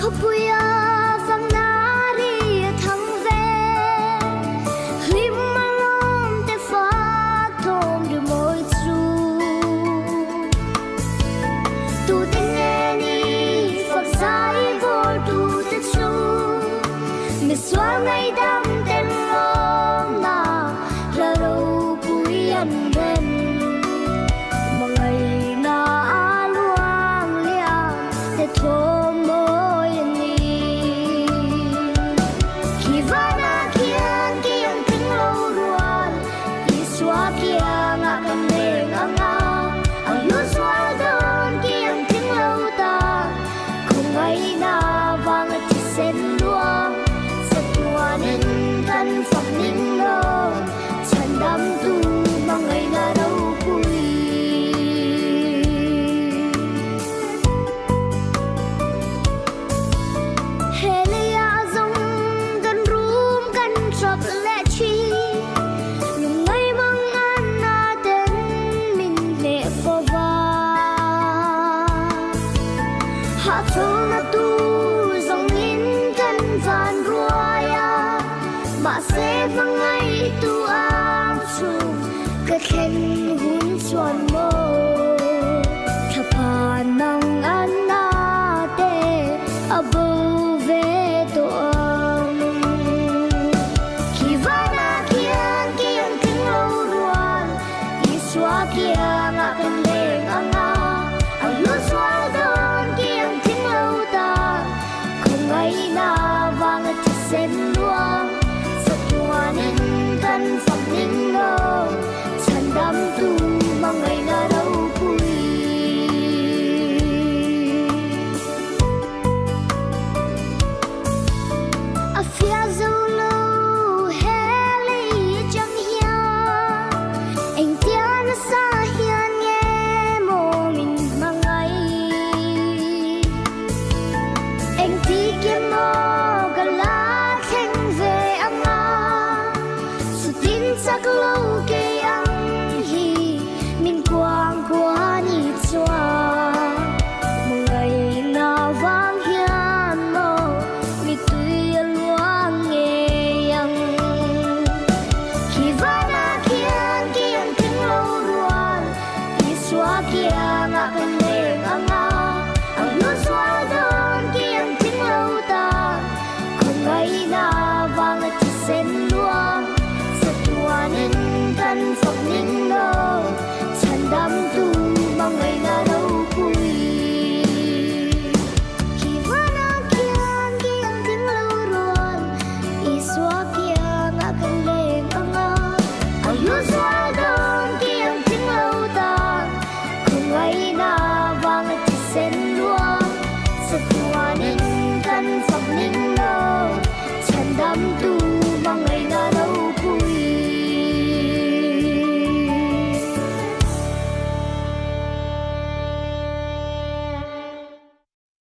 Khapuya vanah thang ve hlim malom te fa thom de moi chu tu te nghe ni phật sai vor tu te chu mi xóa ngày đam tên lom na ra đâu cuối ăn bên mà ngày na luang lia te thom moi ni khi vanah khian kiang ting lâu ruan i xóa kiang a kan ne nga ang lu xóa don kiang ting lâu ta không ngày na vang ti sen luang sat nuanin kan phak ning lo chan dam tu mà ngày na đâu cuối Helia zong kan room kan chop le chi lung ngày mang an na ten min le fo va ha thol na tu